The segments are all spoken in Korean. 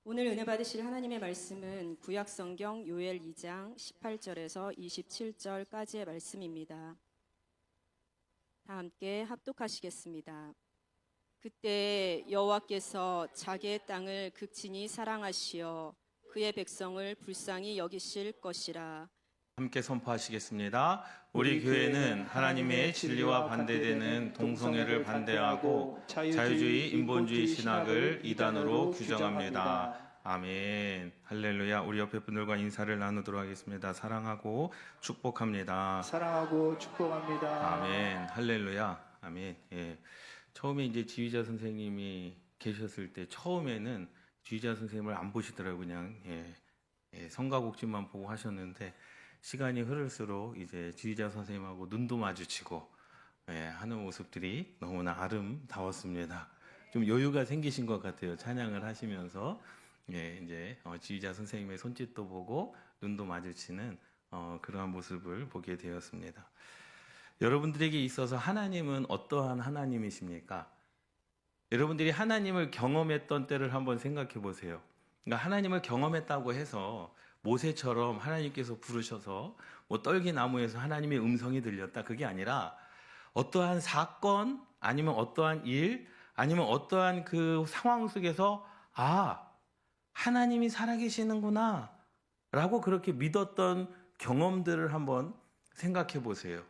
오늘 은혜 받으실 하나님의 말씀은 구약성경 요엘 2장 18절에서 27절까지의 말씀입니다. 다 함께 합독하시겠습니다. 그때 여호와께서 자기의 땅을 극진히 사랑하시어 그의 백성을 불쌍히 여기실 것이라. 함께 선포하시겠습니다. 우리 교회는 하나님의 진리와 반대되는 동성애를 반대하고 자유주의, 인본주의 신학을 이단으로 규정합니다. 아멘. 할렐루야. 우리 옆에 분들과 인사를 나누도록 하겠습니다. 사랑하고 축복합니다. 사랑하고 축복합니다. 아멘. 할렐루야. 아멘. 예. 처음에 이제 지휘자 선생님이 계셨을 때 처음에는 지휘자 선생님을 안 보시더라고요. 그냥 성가곡집만 보고 하셨는데 시간이 흐를수록 이제 지휘자 선생님하고 눈도 마주치고 하는 모습들이 너무나 아름다웠습니다. 좀 여유가 생기신 것 같아요. 찬양을 하시면서 이제 지휘자 선생님의 손짓도 보고 눈도 마주치는 그러한 모습을 보게 되었습니다. 여러분들에게 있어서 하나님은 어떠한 하나님이십니까? 여러분들이 하나님을 경험했던 때를 한번 생각해 보세요. 그러니까 하나님을 경험했다고 해서 모세처럼 하나님께서 부르셔서 떨기나무에서 하나님의 음성이 들렸다, 그게 아니라 어떠한 사건 아니면 어떠한 일 아니면 어떠한 그 상황 속에서 하나님이 살아계시는구나 라고 그렇게 믿었던 경험들을 한번 생각해 보세요.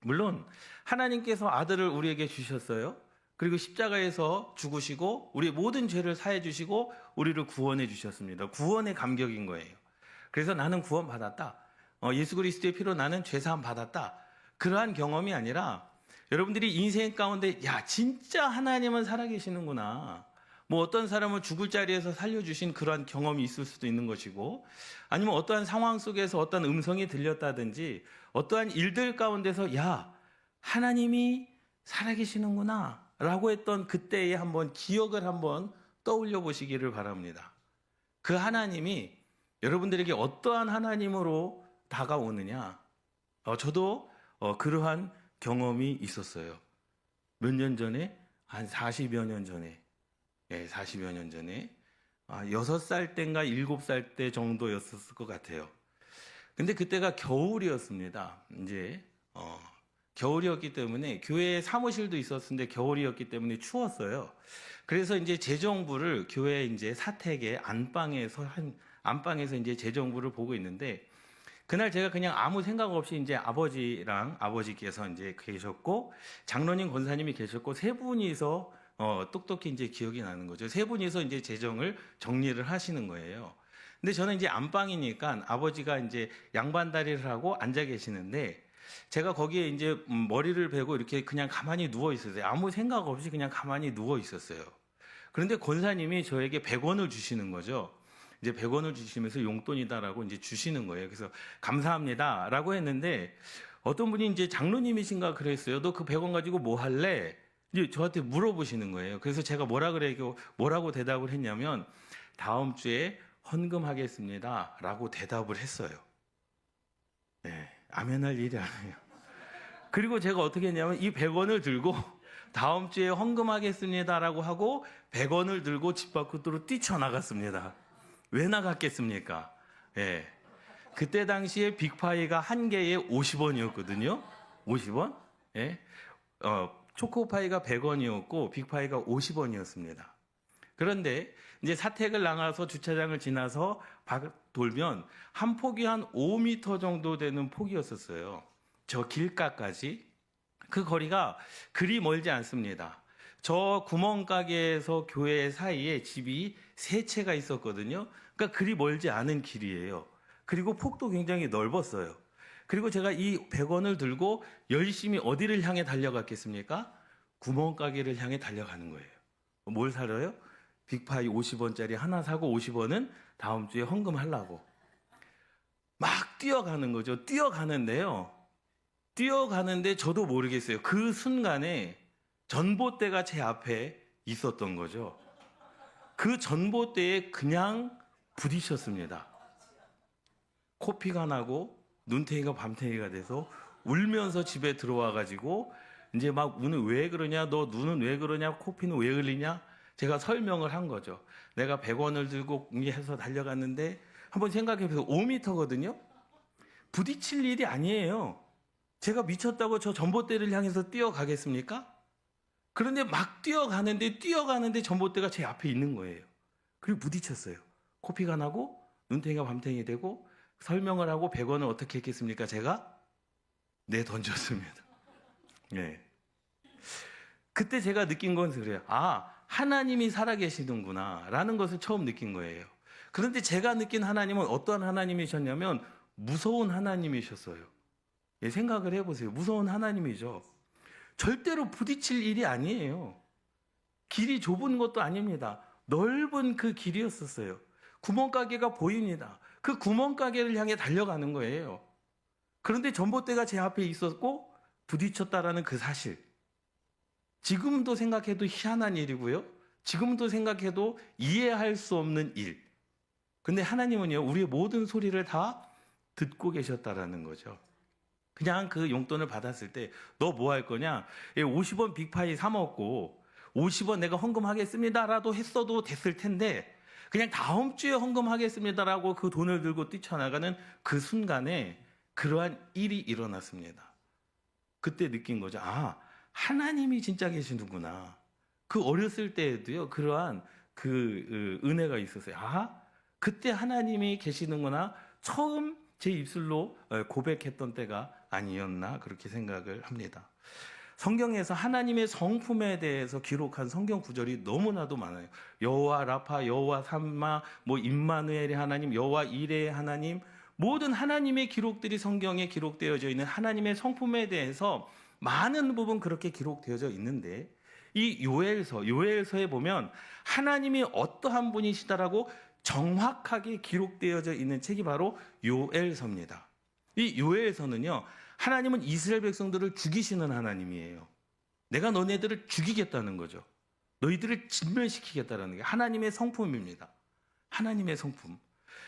물론 하나님께서 아들을 우리에게 주셨어요. 그리고 십자가에서 죽으시고 우리의 모든 죄를 사해 주시고 우리를 구원해 주셨습니다. 구원의 감격인 거예요. 그래서 나는 구원 받았다. 예수 그리스도의 피로 나는 죄 사함 받았다. 그러한 경험이 아니라 여러분들이 인생 가운데 진짜 하나님은 살아계시는구나. 어떤 사람을 죽을 자리에서 살려주신 그러한 경험이 있을 수도 있는 것이고, 아니면 어떠한 상황 속에서 어떤 음성이 들렸다든지 어떠한 일들 가운데서 하나님이 살아계시는구나 라고 했던 그때의 한번 기억을 한번 떠올려 보시기를 바랍니다. 그 하나님이 여러분들에게 어떠한 하나님으로 다가오느냐, 저도 그러한 경험이 있었어요. 몇 년 전에, 한 40여 년 전에, 40여 년 전에 6살 때인가 7살 때 정도였을 것 같아요. 근데 그때가 겨울이었습니다. 이제 겨울이었기 때문에 교회에 사무실도 있었는데 겨울이었기 때문에 추웠어요. 그래서 이제 재정부를 교회 이제 사택의 안방에서 이제 재정부를 보고 있는데, 그날 제가 그냥 아무 생각 없이 이제 아버지께서 이제 계셨고 장로님 권사님이 계셨고 세 분이서 똑똑히 이제 기억이 나는 거죠. 세 분이서 이제 재정을 정리를 하시는 거예요. 근데 저는 이제 안방이니까 아버지가 이제 양반다리를 하고 앉아 계시는데 제가 거기에 이제 머리를 베고 이렇게 그냥 가만히 누워 있었어요. 아무 생각 없이 그냥 가만히 누워 있었어요. 그런데 권사님이 저에게 100원을 주시는 거죠. 이제 100원을 주시면서 용돈이다라고 이제 주시는 거예요. 그래서 감사합니다라고 했는데 어떤 분이 이제 장로님이신가 그랬어요. 너 그 100원 가지고 뭐 할래? 이제 저한테 물어보시는 거예요. 그래서 제가 뭐라고 대답을 했냐면 다음 주에 헌금하겠습니다라고 대답을 했어요. 아멘할 일이 아니에요. 그리고 제가 어떻게 했냐면 이 100원을 들고 다음 주에 헌금하겠습니다라고 하고 100원을 들고 집 밖으로 뛰쳐나갔습니다. 왜 나갔겠습니까? 그때 당시에 빅파이가 한 개에 50원이었거든요. 50원? 초코파이가 100원이었고 빅파이가 50원이었습니다. 그런데 이제 사택을 나가서 주차장을 지나서 돌면 한 폭이 한 5m 정도 되는 폭이었었어요. 저 길가까지. 그 거리가 그리 멀지 않습니다. 저 구멍가게에서 교회 사이에 집이 3채가 있었거든요. 그러니까 그리 멀지 않은 길이에요. 그리고 폭도 굉장히 넓었어요. 그리고 제가 이 100원을 들고 열심히 어디를 향해 달려갔겠습니까? 구멍가게를 향해 달려가는 거예요. 뭘 사려요? 빅파이 50원짜리 하나 사고 50원은 다음 주에 헌금하려고. 막 뛰어가는 거죠. 뛰어가는데 저도 모르겠어요. 그 순간에 전봇대가 제 앞에 있었던 거죠. 그 전봇대에 그냥 부딪혔습니다. 코피가 나고 눈탱이가 밤탱이가 돼서 울면서 집에 들어와가지고 이제 막 눈은 왜 그러냐, 너 눈은 왜 그러냐, 코피는 왜 흘리냐, 제가 설명을 한 거죠. 내가 100원을 들고 해서 달려갔는데 한번 생각해 보세요. 5m거든요. 부딪힐 일이 아니에요. 제가 미쳤다고 저 전봇대를 향해서 뛰어가겠습니까? 그런데 막 뛰어가는데 전봇대가 제 앞에 있는 거예요. 그리고 부딪혔어요. 코피가 나고 눈탱이가 밤탱이 되고 설명을 하고 100원을 어떻게 했겠습니까? 제가 던졌습니다. 네. 그때 제가 느낀 건 그래요. 아, 하나님이 살아계시는구나 라는 것을 처음 느낀 거예요. 그런데 제가 느낀 하나님은 어떤 하나님이셨냐면 무서운 하나님이셨어요. 예, 생각을 해보세요. 무서운 하나님이죠. 절대로 부딪힐 일이 아니에요. 길이 좁은 것도 아닙니다. 넓은 그 길이었었어요. 구멍가게가 보입니다. 그 구멍가게를 향해 달려가는 거예요. 그런데 전봇대가 제 앞에 있었고 부딪혔다라는 그 사실. 지금도 생각해도 희한한 일이고요. 지금도 생각해도 이해할 수 없는 일. 근데 하나님은요, 우리의 모든 소리를 다 듣고 계셨다라는 거죠. 그냥 그 용돈을 받았을 때 너 뭐 할 거냐? 50원 빅파이 사 먹고 50원 내가 헌금하겠습니다라도 했어도 됐을 텐데 그냥 다음 주에 헌금하겠습니다라고 그 돈을 들고 뛰쳐나가는 그 순간에 그러한 일이 일어났습니다. 그때 느낀 거죠. 아, 하나님이 진짜 계시는구나. 그 어렸을 때에도요, 그러한 그 은혜가 있었어요. 아, 그때 하나님이 계시는구나. 처음 제 입술로 고백했던 때가 아니었나 그렇게 생각을 합니다. 성경에서 하나님의 성품에 대해서 기록한 성경 구절이 너무나도 많아요. 여호와 라파, 여호와 삼마, 임마누엘의 하나님, 여호와 이레의 하나님, 모든 하나님의 기록들이 성경에 기록되어져 있는 하나님의 성품에 대해서 많은 부분 그렇게 기록되어져 있는데 이 요엘서에 보면 하나님이 어떠한 분이시다라고 정확하게 기록되어져 있는 책이 바로 요엘서입니다. 이 요엘서는요, 하나님은 이스라엘 백성들을 죽이시는 하나님이에요. 내가 너네들을 죽이겠다는 거죠. 너희들을 진멸시키겠다는 게 하나님의 성품입니다. 하나님의 성품.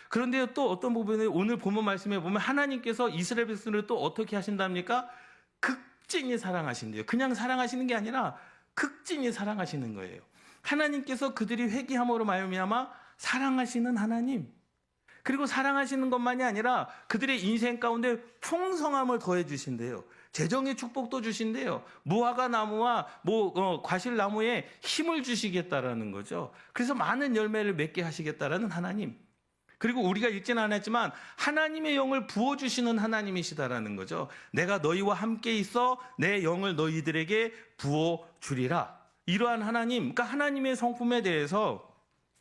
그런데 또 어떤 부분에 오늘 본문 말씀에 보면 하나님께서 이스라엘 백성들을 또 어떻게 하신답니까? 극진히 사랑하신대요. 그냥 사랑하시는 게 아니라 극진히 사랑하시는 거예요. 하나님께서 그들이 회개함으로 말미암아 사랑하시는 하나님. 그리고 사랑하시는 것만이 아니라 그들의 인생 가운데 풍성함을 더해 주신대요. 재정의 축복도 주신대요. 무화과 나무와 과실 나무에 힘을 주시겠다라는 거죠. 그래서 많은 열매를 맺게 하시겠다라는 하나님. 그리고 우리가 읽지는 않았지만 하나님의 영을 부어주시는 하나님이시다라는 거죠. 내가 너희와 함께 있어 내 영을 너희들에게 부어주리라. 이러한 하나님, 그러니까 하나님의 성품에 대해서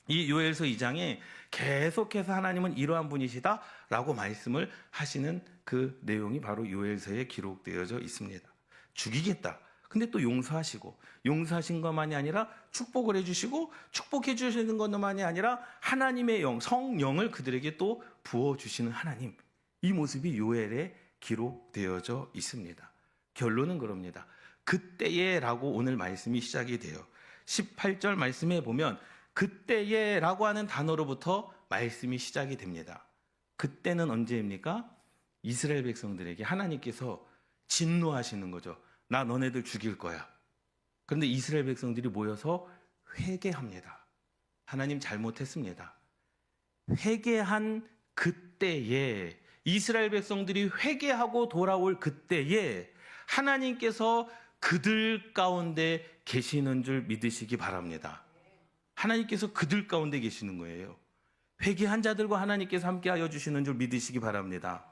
이 요엘서 2장에 계속해서 하나님은 이러한 분이시다라고 말씀을 하시는 그 내용이 바로 요엘서에 기록되어져 있습니다. 죽이겠다. 근데 또 용서하시고 용서하신 것만이 아니라 축복을 해주시고 축복해 주시는 것만이 아니라 하나님의 영, 성령을 그들에게 또 부어주시는 하나님. 이 모습이 요엘에 기록되어져 있습니다. 결론은 그럽니다. 그때에라고 오늘 말씀이 시작이 돼요. 18절 말씀에 보면 그때에라고 하는 단어로부터 말씀이 시작이 됩니다. 그때는 언제입니까? 이스라엘 백성들에게 하나님께서 진노하시는 거죠. 나 너네들 죽일 거야. 그런데 이스라엘 백성들이 모여서 회개합니다. 하나님 잘못했습니다. 회개한 그때에 이스라엘 백성들이 회개하고 돌아올 그때에 하나님께서 그들 가운데 계시는 줄 믿으시기 바랍니다. 하나님께서 그들 가운데 계시는 거예요. 회개한 자들과 하나님께서 함께하여 주시는 줄 믿으시기 바랍니다.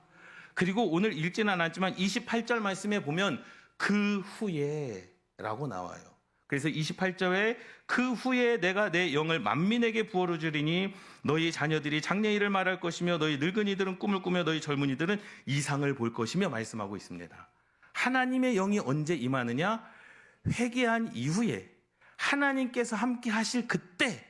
그리고 오늘 읽지는 않았지만 28절 말씀에 보면 그 후에 라고 나와요. 그래서 28절에 그 후에 내가 내 영을 만민에게 부어로 주리니 너희 자녀들이 장래일을 말할 것이며 너희 늙은이들은 꿈을 꾸며 너희 젊은이들은 이상을 볼 것이며 말씀하고 있습니다. 하나님의 영이 언제 임하느냐? 회개한 이후에 하나님께서 함께 하실 그때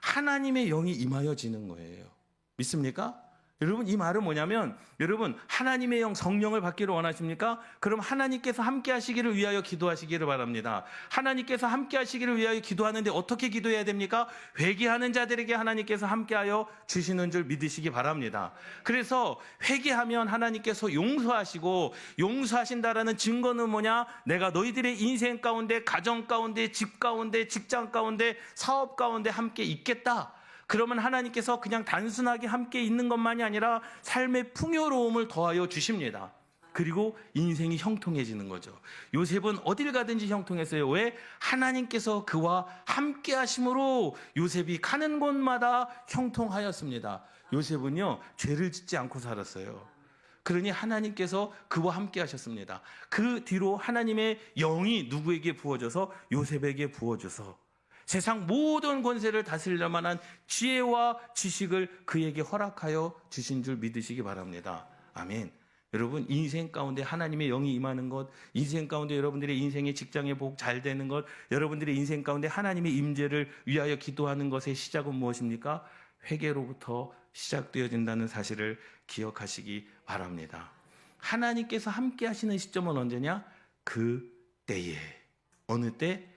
하나님의 영이 임하여지는 거예요. 믿습니까? 여러분 이 말은 뭐냐면 여러분 하나님의 영 성령을 받기를 원하십니까? 그럼 하나님께서 함께 하시기를 위하여 기도하시기를 바랍니다. 하나님께서 함께 하시기를 위하여 기도하는데 어떻게 기도해야 됩니까? 회개하는 자들에게 하나님께서 함께하여 주시는 줄 믿으시기 바랍니다. 그래서 회개하면 하나님께서 용서하시고 용서하신다라는 증거는 뭐냐? 내가 너희들의 인생 가운데 가정 가운데 집 가운데 직장 가운데 사업 가운데 함께 있겠다. 그러면 하나님께서 그냥 단순하게 함께 있는 것만이 아니라 삶의 풍요로움을 더하여 주십니다. 그리고 인생이 형통해지는 거죠. 요셉은 어딜 가든지 형통했어요. 왜? 하나님께서 그와 함께 하심으로 요셉이 가는 곳마다 형통하였습니다. 요셉은요, 죄를 짓지 않고 살았어요. 그러니 하나님께서 그와 함께 하셨습니다. 그 뒤로 하나님의 영이 누구에게 부어져서 요셉에게 부어져서 세상 모든 권세를 다스릴 만한 지혜와 지식을 그에게 허락하여 주신 줄 믿으시기 바랍니다. 아멘. 여러분 인생 가운데 하나님의 영이 임하는 것, 인생 가운데 여러분들의 인생의 직장의 복 잘 되는 것, 여러분들의 인생 가운데 하나님의 임재를 위하여 기도하는 것의 시작은 무엇입니까? 회개로부터 시작되어진다는 사실을 기억하시기 바랍니다. 하나님께서 함께 하시는 시점은 언제냐? 그 때에. 어느 때?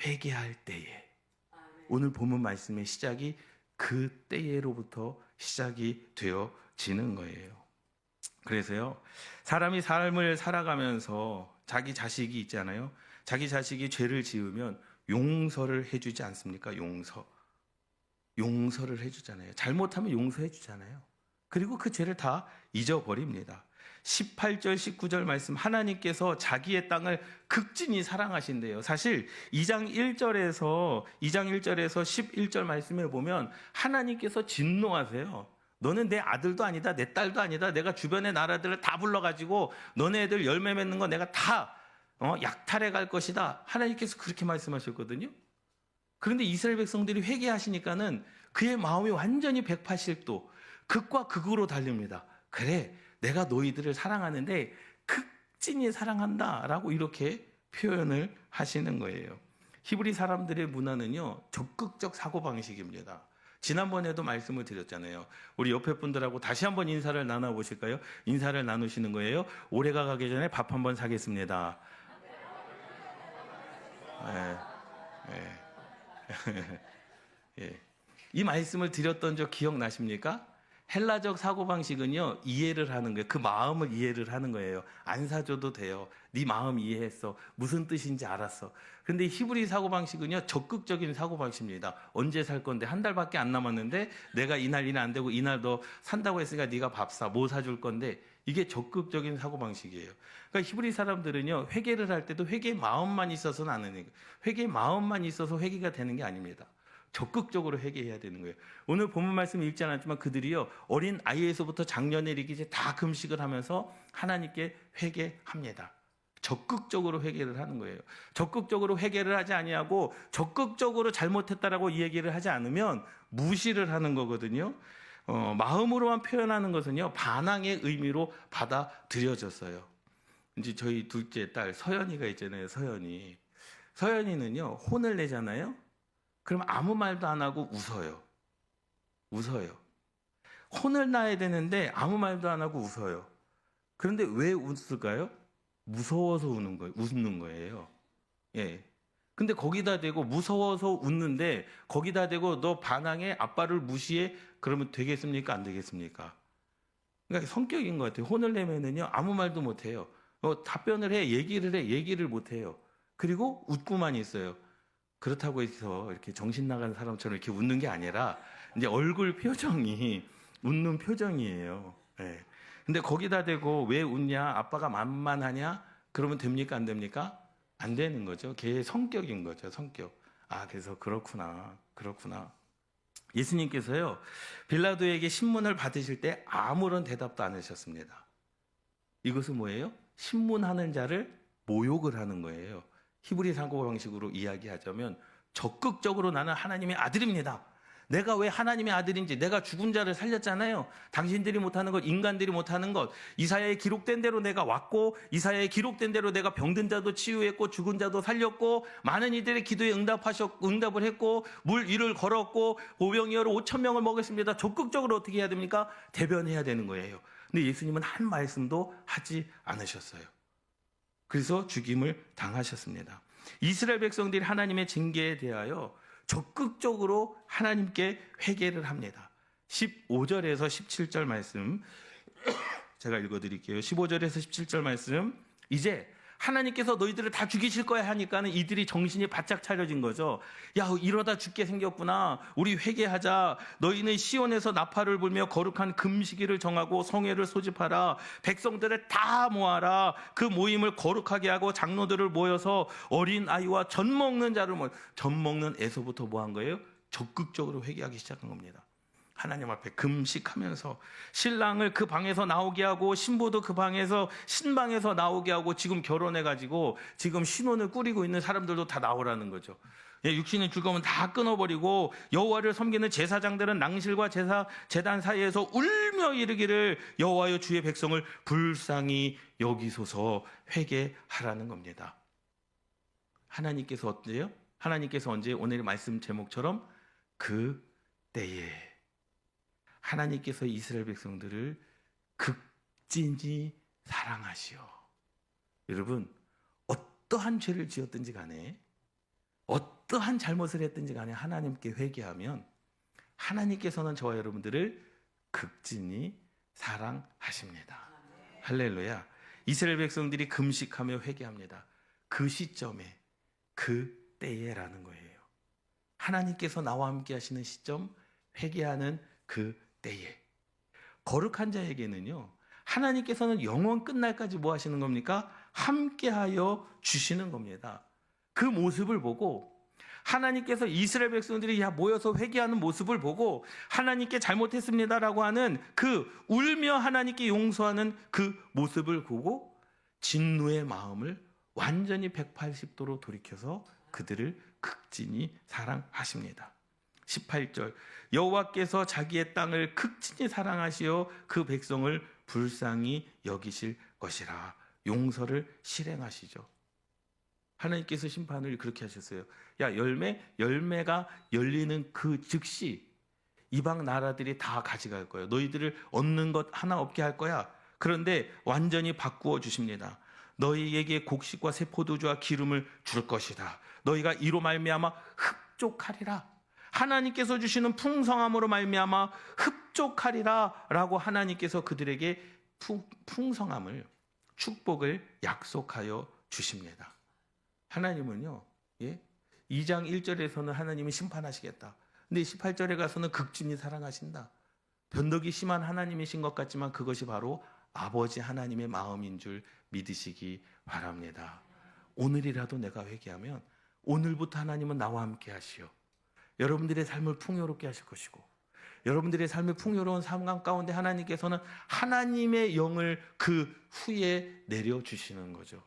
회개할 때에. 오늘 본문 말씀의 시작이 그 때로부터 시작이 되어지는 거예요. 그래서요, 사람이 삶을 살아가면서 자기 자식이 있잖아요. 자기 자식이 죄를 지으면 용서를 해주지 않습니까? 용서를 해주잖아요. 잘못하면 용서해 주잖아요. 그리고 그 죄를 다 잊어버립니다. 18절 19절 말씀, 하나님께서 자기의 땅을 극진히 사랑하신대요. 사실 2장 1절에서 11절 말씀에 보면 하나님께서 진노하세요. 너는 내 아들도 아니다, 내 딸도 아니다. 내가 주변의 나라들을 다 불러가지고 너네들 열매 맺는 거 내가 다 약탈해 갈 것이다. 하나님께서 그렇게 말씀하셨거든요. 그런데 이스라엘 백성들이 회개하시니까는 그의 마음이 완전히 180도 극과 극으로 달립니다. 그래, 내가 너희들을 사랑하는데 극진히 사랑한다라고 이렇게 표현을 하시는 거예요. 히브리 사람들의 문화는요, 적극적 사고방식입니다. 지난번에도 말씀을 드렸잖아요. 우리 옆에 분들하고 다시 한번 인사를 나눠보실까요? 인사를 나누시는 거예요. 올해가 가기 전에 밥 한번 사겠습니다. 예. 이 말씀을 드렸던 적 기억나십니까? 헬라적 사고방식은요, 이해를 하는 거예요. 그 마음을 이해를 하는 거예요. 안 사줘도 돼요. 네 마음 이해했어. 무슨 뜻인지 알았어. 근데 히브리 사고방식은요, 적극적인 사고방식입니다. 언제 살 건데? 한 달밖에 안 남았는데 내가 이날 안 되고 이날 너 산다고 했으니까 네가 밥 사. 뭐 사줄 건데? 이게 적극적인 사고방식이에요. 그러니까 히브리 사람들은요, 회개를 할 때도 회개의 마음만 있어서는 안 하는 거예요. 회개의 마음만 있어서 회개가 되는 게 아닙니다. 적극적으로 회개해야 되는 거예요. 오늘 본문 말씀 읽지 않았지만 그들이요, 어린 아이에서부터 장년에 이르기까지 다 금식을 하면서 하나님께 회개합니다. 적극적으로 회개를 하는 거예요. 적극적으로 회개를 하지 아니하고 적극적으로 잘못했다라고 이 얘기를 하지 않으면 무시를 하는 거거든요. 마음으로만 표현하는 것은요, 반항의 의미로 받아들여졌어요. 이제 저희 둘째 딸 서연이가 있잖아요. 서연이는요, 혼을 내잖아요. 그럼 아무 말도 안 하고 웃어요. 혼을 나야 되는데 아무 말도 안 하고 웃어요. 그런데 왜 웃을까요? 무서워서 웃는 거예요. 예. 근데 거기다 대고 무서워서 웃는데 거기다 대고 너 반항해, 아빠를 무시해, 그러면 되겠습니까? 안 되겠습니까? 그러니까 성격인 것 같아요. 혼을 내면은요, 아무 말도 못 해요. 답변을 해, 얘기를 못 해요. 그리고 웃고만 있어요. 그렇다고 해서 이렇게 정신 나간 사람처럼 이렇게 웃는 게 아니라 이제 얼굴 표정이 웃는 표정이에요. 네. 근데 거기다 대고 왜 웃냐? 아빠가 만만하냐? 그러면 됩니까? 안 됩니까? 안 되는 거죠. 걔의 성격인 거죠. 성격. 아, 그래서 그렇구나. 예수님께서요, 빌라도에게 신문을 받으실 때 아무런 대답도 안 하셨습니다. 이것은 뭐예요? 신문하는 자를 모욕을 하는 거예요. 히브리 사고방식으로 이야기하자면 적극적으로 나는 하나님의 아들입니다. 내가 왜 하나님의 아들인지, 내가 죽은 자를 살렸잖아요. 당신들이 못하는 것, 인간들이 못하는 것, 이사야에 기록된 대로 내가 왔고, 이사야에 기록된 대로 내가 병든 자도 치유했고, 죽은 자도 살렸고, 많은 이들의 기도에 응답을 했고, 물 위를 걸었고, 보병이어로 5,000명을 먹였습니다. 적극적으로 어떻게 해야 됩니까? 대변해야 되는 거예요. 근데 예수님은 한 말씀도 하지 않으셨어요. 그래서 죽임을 당하셨습니다. 이스라엘 백성들이 하나님의 징계에 대하여 적극적으로 하나님께 회개를 합니다. 15절에서 17절 말씀 제가 읽어드릴게요. 15절에서 17절 말씀. 이제 하나님께서 너희들을 다 죽이실 거야 하니까는 이들이 정신이 바짝 차려진 거죠. 야, 이러다 죽게 생겼구나. 우리 회개하자. 너희는 시온에서 나팔을 불며 거룩한 금식일을 정하고 성회를 소집하라. 백성들을 다 모아라. 그 모임을 거룩하게 하고 장로들을 모여서 어린 아이와 젖 먹는 자를 젖 먹는 에서부터 뭐 한 거예요? 적극적으로 회개하기 시작한 겁니다. 하나님 앞에 금식하면서 신랑을 그 방에서 나오게 하고 신부도 그 방에서 신방에서 나오게 하고 지금 결혼해가지고 지금 신혼을 꾸리고 있는 사람들도 다 나오라는 거죠. 육신의 즐거움은 다 끊어버리고 여호와를 섬기는 제사장들은 낭실과 제단 사이에서 울며 이르기를 여호와여 주의 백성을 불쌍히 여기소서 회개하라는 겁니다. 하나님께서 어때요? 하나님께서 언제? 오늘의 말씀 제목처럼 그 때에 하나님께서 이스라엘 백성들을 극진히 사랑하시오. 여러분, 어떠한 죄를 지었든지 간에 어떠한 잘못을 했든지 간에 하나님께 회개하면 하나님께서는 저와 여러분들을 극진히 사랑하십니다. 할렐루야. 이스라엘 백성들이 금식하며 회개합니다. 그 시점에 그 때에라는 거예요. 하나님께서 나와 함께 하시는 시점, 회개하는 그 때에. 거룩한 자에게는요, 하나님께서는 영원 끝날까지 뭐 하시는 겁니까? 함께하여 주시는 겁니다. 그 모습을 보고 하나님께서 이스라엘 백성들이 모여서 회개하는 모습을 보고 하나님께 잘못했습니다라고 하는 그 울며 하나님께 용서하는 그 모습을 보고 진노의 마음을 완전히 180도로 돌이켜서 그들을 극진히 사랑하십니다. 18절 여호와께서 자기의 땅을 극진히 사랑하시어 그 백성을 불쌍히 여기실 것이라. 용서를 실행하시죠. 하나님께서 심판을 그렇게 하셨어요. 야, 열매가 열리는 그 즉시 이방 나라들이 다 가져갈 거예요. 너희들을 얻는 것 하나 없게 할 거야. 그런데 완전히 바꾸어 주십니다. 너희에게 곡식과 새 포도주와 기름을 줄 것이다. 너희가 이로 말미암아 흡족하리라. 하나님께서 주시는 풍성함으로 말미암아 흡족하리라 라고 하나님께서 그들에게 풍성함을, 축복을 약속하여 주십니다. 하나님은요, 2장 1절에서는 하나님이 심판하시겠다. 근데 18절에 가서는 극진히 사랑하신다. 변덕이 심한 하나님이신 것 같지만 그것이 바로 아버지 하나님의 마음인 줄 믿으시기 바랍니다. 오늘이라도 내가 회개하면 오늘부터 하나님은 나와 함께 하시오. 여러분들의 삶을 풍요롭게 하실 것이고 여러분들의 삶의 풍요로운 상황 가운데 하나님께서는 하나님의 영을 그 후에 내려주시는 거죠.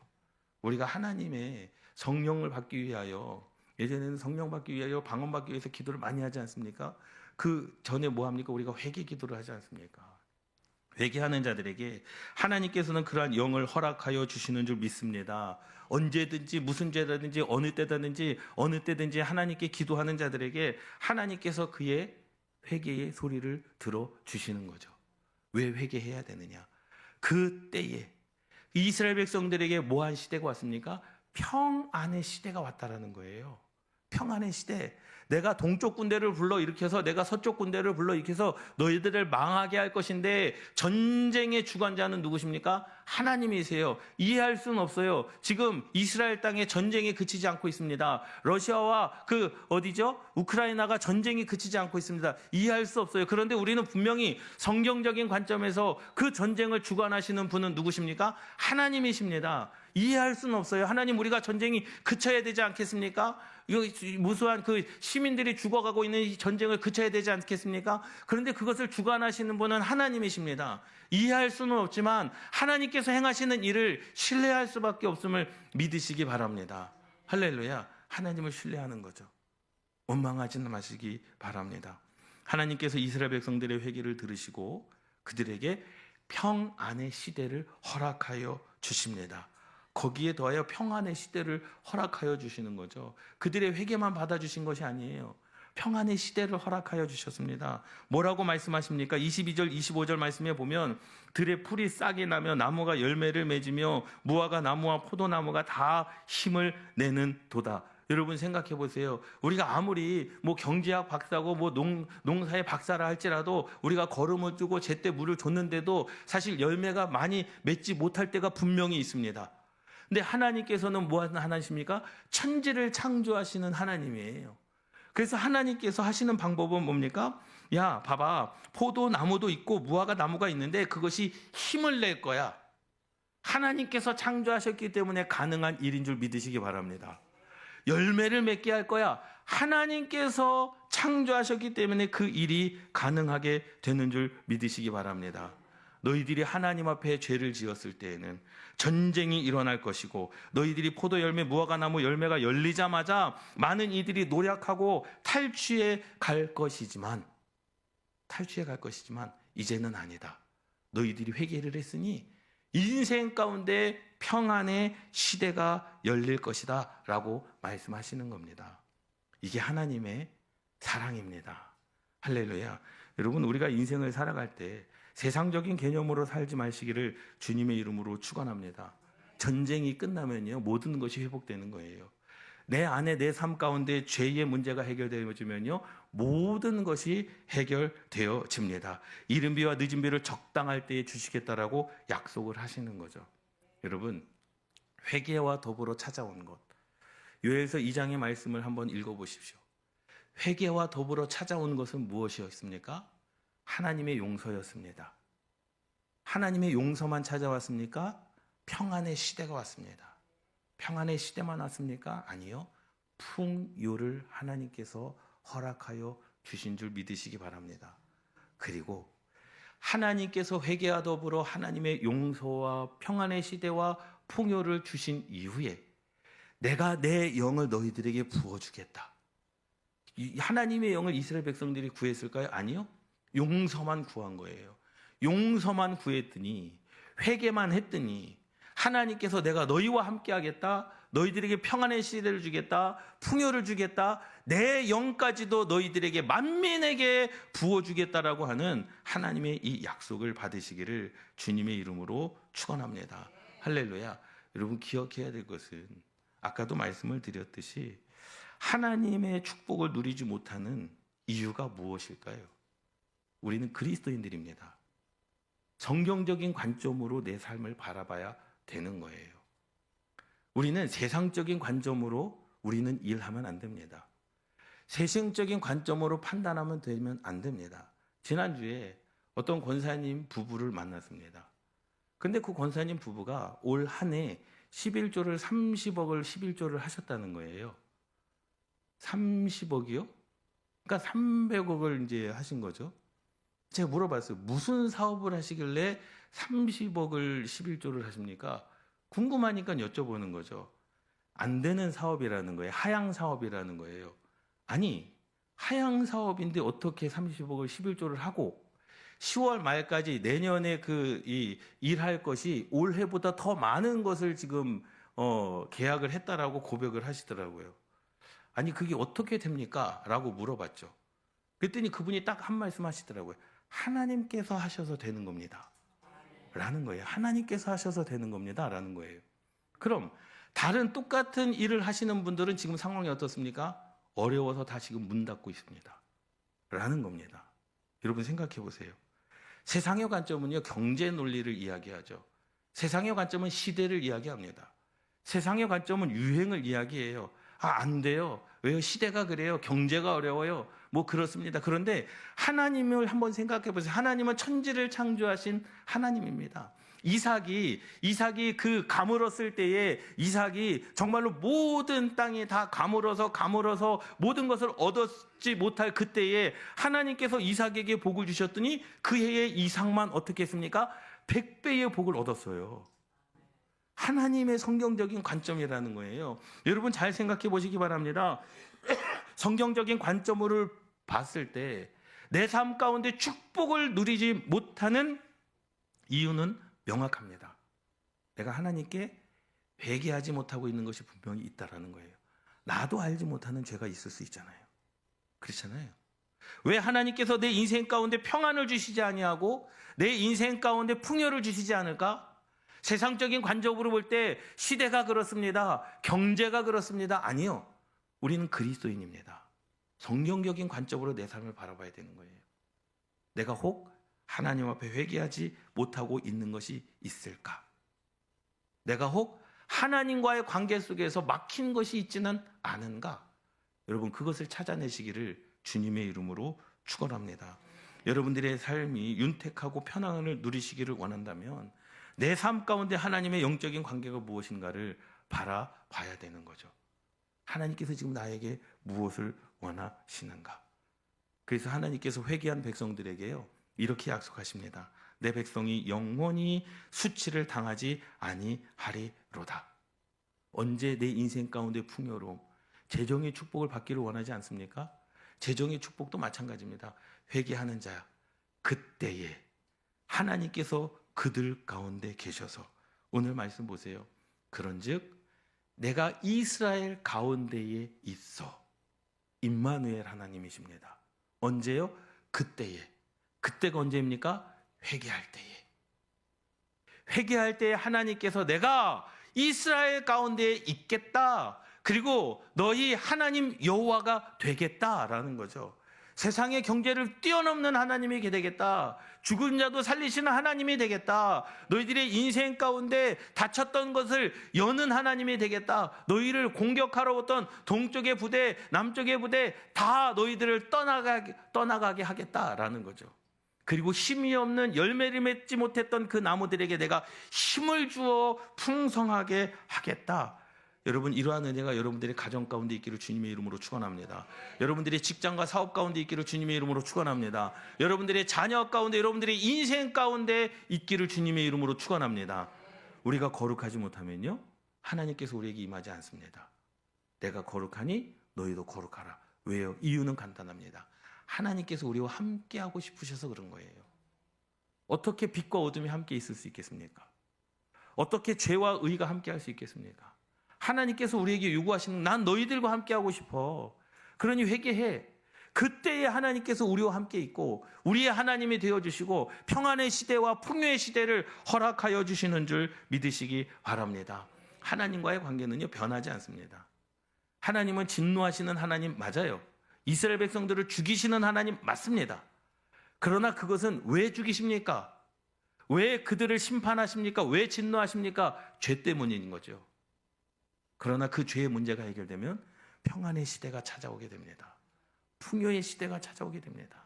우리가 하나님의 성령을 받기 위하여, 예전에는 성령 받기 위하여 방언 받기 위해서 기도를 많이 하지 않습니까? 그 전에 뭐 합니까? 우리가 회개 기도를 하지 않습니까? 회개하는 자들에게 하나님께서는 그러한 영을 허락하여 주시는 줄 믿습니다. 언제든지 무슨 죄라든지 어느 때든지 하나님께 기도하는 자들에게 하나님께서 그의 회개의 소리를 들어주시는 거죠. 왜 회개해야 되느냐? 그 때에 이스라엘 백성들에게 뭐한 시대가 왔습니까? 평안의 시대가 왔다라는 거예요. 평안의 시대. 내가 동쪽 군대를 불러일으켜서 내가 서쪽 군대를 불러일으켜서 너희들을 망하게 할 것인데 전쟁의 주관자는 누구십니까? 하나님이세요. 이해할 수는 없어요. 지금 이스라엘 땅에 전쟁이 그치지 않고 있습니다. 러시아와 우크라이나가 전쟁이 그치지 않고 있습니다. 이해할 수 없어요. 그런데 우리는 분명히 성경적인 관점에서 그 전쟁을 주관하시는 분은 누구십니까? 하나님이십니다. 이해할 수는 없어요. 하나님, 우리가 전쟁이 그쳐야 되지 않겠습니까? 무수한 그 시민들이 죽어가고 있는 이 전쟁을 그쳐야 되지 않겠습니까? 그런데 그것을 주관하시는 분은 하나님이십니다. 이해할 수는 없지만 하나님께서 행하시는 일을 신뢰할 수밖에 없음을 믿으시기 바랍니다. 할렐루야. 하나님을 신뢰하는 거죠. 원망하지는 마시기 바랍니다. 하나님께서 이스라엘 백성들의 회개를 들으시고 그들에게 평안의 시대를 허락하여 주십니다. 거기에 더하여 평안의 시대를 허락하여 주시는 거죠. 그들의 회개만 받아주신 것이 아니에요. 평안의 시대를 허락하여 주셨습니다. 뭐라고 말씀하십니까? 22절, 25절 말씀에 보면 들의 풀이 싹이 나며 나무가 열매를 맺으며 무화과 나무와 포도나무가 다 힘을 내는 도다. 여러분 생각해 보세요. 우리가 아무리 뭐 경제학 박사고 뭐 농사의 박사라 할지라도 우리가 거름을 두고 제때 물을 줬는데도 사실 열매가 많이 맺지 못할 때가 분명히 있습니다. 근데 하나님께서는 뭐 하는 하나님입니까? 천지를 창조하시는 하나님이에요. 그래서 하나님께서 하시는 방법은 뭡니까? 야, 봐봐. 포도나무도 있고 무화과 나무가 있는데 그것이 힘을 낼 거야. 하나님께서 창조하셨기 때문에 가능한 일인 줄 믿으시기 바랍니다. 열매를 맺게 할 거야. 하나님께서 창조하셨기 때문에 그 일이 가능하게 되는 줄 믿으시기 바랍니다. 너희들이 하나님 앞에 죄를 지었을 때에는 전쟁이 일어날 것이고 너희들이 포도 열매, 무화과 나무 열매가 열리자마자 많은 이들이 노력하고 탈취해 갈 것이지만 이제는 아니다. 너희들이 회개를 했으니 인생 가운데 평안의 시대가 열릴 것이다 라고 말씀하시는 겁니다. 이게 하나님의 사랑입니다. 할렐루야. 여러분, 우리가 인생을 살아갈 때 세상적인 개념으로 살지 마시기를 주님의 이름으로 축원합니다. 전쟁이 끝나면요, 모든 것이 회복되는 거예요. 내 안에 내 삶 가운데 죄의 문제가 해결되어지면요, 모든 것이 해결되어집니다. 이른 비와 늦은 비를 적당할 때에 주시겠다라고 약속을 하시는 거죠. 여러분, 회개와 더불어 찾아온 것. 요엘서 2장의 말씀을 한번 읽어보십시오. 회개와 더불어 찾아온 것은 무엇이었습니까? 하나님의 용서였습니다. 하나님의 용서만 찾아왔습니까? 평안의 시대가 왔습니다. 평안의 시대만 왔습니까? 아니요. 풍요를 하나님께서 허락하여 주신 줄 믿으시기 바랍니다. 그리고 하나님께서 회개와 더불어 하나님의 용서와 평안의 시대와 풍요를 주신 이후에 내가 내 영을 너희들에게 부어주겠다. 하나님의 영을 이스라엘 백성들이 구했을까요? 아니요. 용서만 구한 거예요. 용서만 구했더니, 회개만 했더니 하나님께서 내가 너희와 함께 하겠다, 너희들에게 평안의 시대를 주겠다, 풍요를 주겠다, 내 영까지도 너희들에게 만민에게 부어주겠다라고 하는 하나님의 이 약속을 받으시기를 주님의 이름으로 축원합니다. 할렐루야. 여러분, 기억해야 될 것은 아까도 말씀을 드렸듯이 하나님의 축복을 누리지 못하는 이유가 무엇일까요? 우리는 그리스도인들입니다. 성경적인 관점으로 내 삶을 바라봐야 되는 거예요. 우리는 세상적인 관점으로 우리는 일하면 안 됩니다. 세상적인 관점으로 판단하면 되면 안 됩니다. 지난주에 어떤 권사님 부부를 만났습니다. 근데 그 권사님 부부가 올 한 해 11조를 30억을 11조를 하셨다는 거예요. 30억이요? 그러니까 300억을 이제 하신 거죠. 제가 물어봤어요. 무슨 사업을 하시길래 30억을 11조를 하십니까? 궁금하니까 여쭤보는 거죠. 안 되는 사업이라는 거예요. 하향 사업이라는 거예요. 아니, 하향 사업인데 어떻게 30억을 11조를 하고 10월 말까지 내년에 일할 것이 올해보다 더 많은 것을 지금 계약을 했다라고 고백을 하시더라고요. 아니, 그게 어떻게 됩니까? 라고 물어봤죠. 그랬더니 그분이 딱 한 말씀 하시더라고요. 하나님께서 하셔서 되는 겁니다. 라는 거예요. 하나님께서 하셔서 되는 겁니다. 라는 거예요. 그럼 다른 똑같은 일을 하시는 분들은 지금 상황이 어떻습니까? 어려워서 다 지금 문 닫고 있습니다. 라는 겁니다. 여러분 생각해 보세요. 세상의 관점은요, 경제 논리를 이야기하죠. 세상의 관점은 시대를 이야기합니다. 세상의 관점은 유행을 이야기해요. 안 돼요. 왜요? 시대가 그래요. 경제가 어려워요. 뭐 그렇습니다. 그런데 하나님을 한번 생각해 보세요. 하나님은 천지를 창조하신 하나님입니다. 이삭이 그 가물었을 때에 이삭이 정말로 모든 땅이 다 가물어서 모든 것을 얻었지 못할 그때에 하나님께서 이삭에게 복을 주셨더니 그 해에 이삭만 어떻게 했습니까? 100배의 복을 얻었어요. 하나님의 성경적인 관점이라는 거예요. 여러분 잘 생각해 보시기 바랍니다. 성경적인 관점으로 봤을 때 내 삶 가운데 축복을 누리지 못하는 이유는 명확합니다. 내가 하나님께 회개하지 못하고 있는 것이 분명히 있다라는 거예요. 나도 알지 못하는 죄가 있을 수 있잖아요. 그렇잖아요. 왜 하나님께서 내 인생 가운데 평안을 주시지 아니하고 내 인생 가운데 풍요를 주시지 않을까? 세상적인 관점으로 볼 때 시대가 그렇습니다. 경제가 그렇습니다. 아니요. 우리는 그리스도인입니다. 성경적인 관점으로 내 삶을 바라봐야 되는 거예요. 내가 혹 하나님 앞에 회개하지 못하고 있는 것이 있을까? 내가 혹 하나님과의 관계 속에서 막힌 것이 있지는 않은가? 여러분, 그것을 찾아내시기를 주님의 이름으로 축원합니다. 여러분들의 삶이 윤택하고 편안을 누리시기를 원한다면 내 삶 가운데 하나님의 영적인 관계가 무엇인가를 바라봐야 되는 거죠. 하나님께서 지금 나에게 무엇을 원하시는가? 그래서 하나님께서 회개한 백성들에게요, 이렇게 약속하십니다. 내 백성이 영원히 수치를 당하지 아니하리로다. 언제 내 인생 가운데 풍요로움, 재정의 축복을 받기를 원하지 않습니까? 재정의 축복도 마찬가지입니다. 회개하는 자야, 그때에 하나님께서 그들 가운데 계셔서, 오늘 말씀 보세요. 그런즉 내가 이스라엘 가운데에 있어. 임마누엘 하나님이십니다. 언제요? 그때에. 그때가 언제입니까? 회개할 때에. 회개할 때에 하나님께서 내가 이스라엘 가운데에 있겠다. 그리고 너희 하나님 여호와가 되겠다라는 거죠. 세상의 경제를 뛰어넘는 하나님이 되겠다. 죽은 자도 살리시는 하나님이 되겠다. 너희들의 인생 가운데 닫혔던 것을 여는 하나님이 되겠다. 너희를 공격하러 왔던 동쪽의 부대, 남쪽의 부대 다 너희들을 떠나가게 하겠다라는 거죠. 그리고 힘이 없는 열매를 맺지 못했던 그 나무들에게 내가 힘을 주어 풍성하게 하겠다. 여러분, 이러한 은혜가 여러분들의 가정 가운데 있기를 주님의 이름으로 축원합니다. 여러분들의 직장과 사업 가운데 있기를 주님의 이름으로 축원합니다. 여러분들의 자녀 가운데, 여러분들의 인생 가운데 있기를 주님의 이름으로 축원합니다. 우리가 거룩하지 못하면요, 하나님께서 우리에게 임하지 않습니다. 내가 거룩하니 너희도 거룩하라. 왜요? 이유는 간단합니다. 하나님께서 우리와 함께하고 싶으셔서 그런 거예요. 어떻게 빛과 어둠이 함께 있을 수 있겠습니까? 어떻게 죄와 의가 함께할 수 있겠습니까? 하나님께서 우리에게 요구하시는, 난 너희들과 함께하고 싶어. 그러니 회개해. 그때에 하나님께서 우리와 함께 있고 우리의 하나님이 되어주시고 평안의 시대와 풍요의 시대를 허락하여 주시는 줄 믿으시기 바랍니다. 하나님과의 관계는요, 변하지 않습니다. 하나님은 진노하시는 하나님 맞아요. 이스라엘 백성들을 죽이시는 하나님 맞습니다. 그러나 그것은 왜 죽이십니까? 왜 그들을 심판하십니까? 왜 진노하십니까? 죄 때문인 거죠. 그러나 그 죄의 문제가 해결되면 평안의 시대가 찾아오게 됩니다. 풍요의 시대가 찾아오게 됩니다.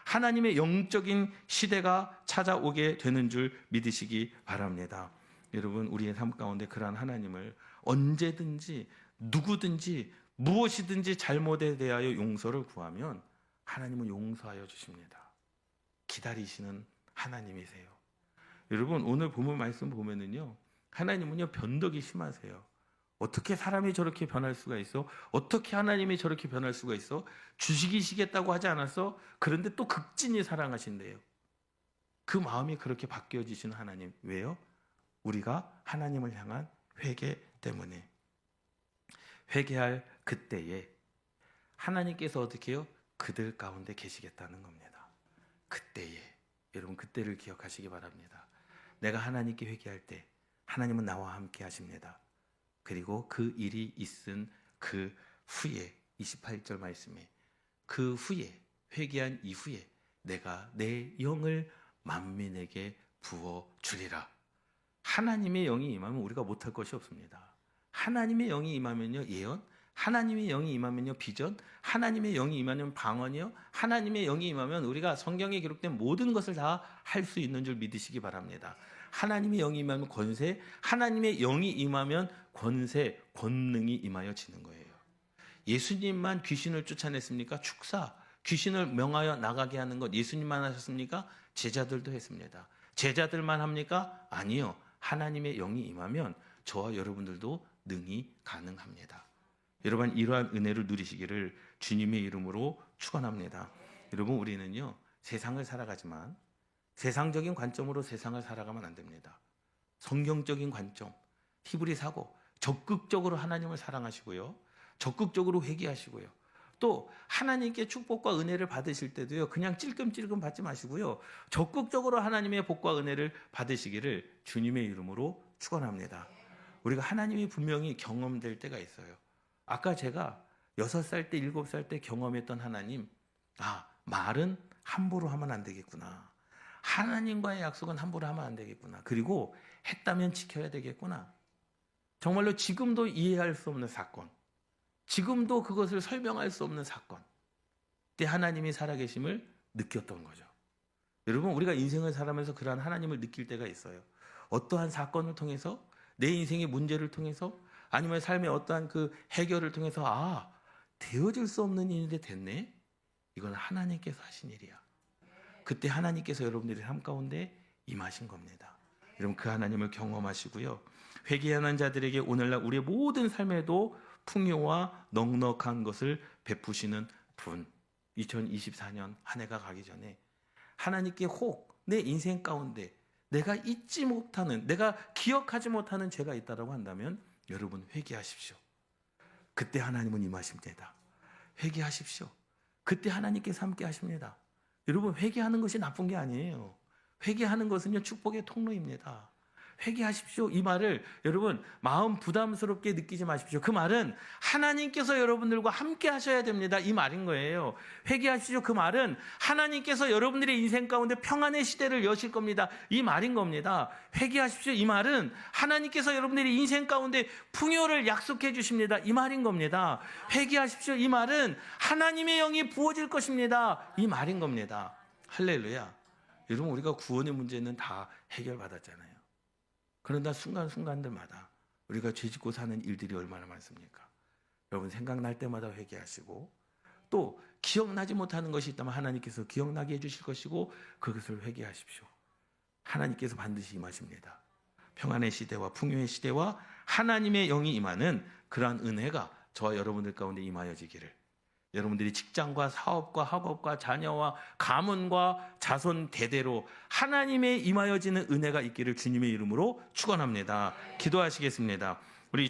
하나님의 영적인 시대가 찾아오게 되는 줄 믿으시기 바랍니다. 여러분, 우리의 삶 가운데 그러한 하나님을 언제든지 누구든지 무엇이든지 잘못에 대하여 용서를 구하면 하나님은 용서하여 주십니다. 기다리시는 하나님이세요. 여러분, 오늘 본문 말씀 보면은요, 하나님은요, 변덕이 심하세요. 어떻게 사람이 저렇게 변할 수가 있어? 어떻게 하나님이 저렇게 변할 수가 있어? 주시겠다고 하지 않았어? 그런데 또 극진히 사랑하신대요. 그 마음이 그렇게 바뀌어지시는 하나님. 왜요? 우리가 하나님을 향한 회개 때문에. 회개할 그때에 하나님께서 어떻게 해요? 그들 가운데 계시겠다는 겁니다. 그때에. 여러분, 그때를 기억하시기 바랍니다. 내가 하나님께 회개할 때 하나님은 나와 함께 하십니다. 그리고 그 일이 있은 그 후에 28절 말씀에 그 후에 회개한 이후에 내가 내 영을 만민에게 부어주리라. 하나님의 영이 임하면 우리가 못할 것이 없습니다. 하나님의 영이 임하면요, 예언, 하나님의 영이 임하면요, 비전, 하나님의 영이 임하면 방언이요, 하나님의 영이 임하면 우리가 성경에 기록된 모든 것을 다 할 수 있는 줄 믿으시기 바랍니다. 하나님의 영이 임하면 권세, 하나님의 영이 임하면 권세, 권능이 임하여지는 거예요. 예수님만 귀신을 쫓아냈습니까? 축사, 귀신을 명하여 나가게 하는 것 예수님만 하셨습니까? 제자들도 했습니다. 제자들만 합니까? 아니요. 하나님의 영이 임하면 저와 여러분들도 능히 가능합니다. 여러분, 이러한 은혜를 누리시기를 주님의 이름으로 축원합니다. 여러분, 우리는요, 세상을 살아가지만 세상적인 관점으로 세상을 살아가면 안 됩니다. 성경적인 관점, 히브리사고, 적극적으로 하나님을 사랑하시고요, 적극적으로 회개하시고요, 또 하나님께 축복과 은혜를 받으실 때도요, 그냥 찔끔찔끔 받지 마시고요, 적극적으로 하나님의 복과 은혜를 받으시기를 주님의 이름으로 축원합니다. 우리가 하나님이 분명히 경험될 때가 있어요. 아까 제가 6살 때, 7살 때 경험했던 하나님, 말은 함부로 하면 안 되겠구나. 하나님과의 약속은 함부로 하면 안 되겠구나. 그리고 했다면 지켜야 되겠구나. 정말로 지금도 이해할 수 없는 사건, 지금도 그것을 설명할 수 없는 사건, 그때 하나님이 살아계심을 느꼈던 거죠. 여러분, 우리가 인생을 살아가면서 그러한 하나님을 느낄 때가 있어요. 어떠한 사건을 통해서, 내 인생의 문제를 통해서, 아니면 삶의 어떠한 그 해결을 통해서 되어질 수 없는 일인데 됐네? 이건 하나님께서 하신 일이야. 그때 하나님께서 여러분들의 삶 가운데 임하신 겁니다. 여러분, 그 하나님을 경험하시고요, 회개하는 자들에게 오늘날 우리의 모든 삶에도 풍요와 넉넉한 것을 베푸시는 분, 2024년 한 해가 가기 전에 하나님께 혹 내 인생 가운데 내가 잊지 못하는, 내가 기억하지 못하는 죄가 있다고 한다면 여러분, 회개하십시오. 그때 하나님은 임하십니다. 회개하십시오. 그때 하나님께서 함께 하십니다. 여러분, 회개하는 것이 나쁜 게 아니에요. 회개하는 것은요, 축복의 통로입니다. 회개하십시오. 이 말을 여러분, 마음 부담스럽게 느끼지 마십시오. 그 말은 하나님께서 여러분들과 함께 하셔야 됩니다. 이 말인 거예요. 회개하십시오. 그 말은 하나님께서 여러분들의 인생 가운데 평안의 시대를 여실 겁니다. 이 말인 겁니다. 회개하십시오. 이 말은 하나님께서 여러분들의 인생 가운데 풍요를 약속해 주십니다. 이 말인 겁니다. 회개하십시오. 이 말은 하나님의 영이 부어질 것입니다. 이 말인 겁니다. 할렐루야. 여러분, 우리가 구원의 문제는 다 해결받았잖아요. 그러나 순간순간들마다 우리가 죄짓고 사는 일들이 얼마나 많습니까? 여러분, 생각날 때마다 회개하시고, 또 기억나지 못하는 것이 있다면 하나님께서 기억나게 해주실 것이고, 그것을 회개하십시오. 하나님께서 반드시 임하십니다. 평안의 시대와 풍요의 시대와 하나님의 영이 임하는 그러한 은혜가 저와 여러분들 가운데 임하여지기를, 여러분들이 직장과 사업과 학업과 자녀와 가문과 자손 대대로 하나님의 임하여지는 은혜가 있기를 주님의 이름으로 축원합니다. 기도하시겠습니다.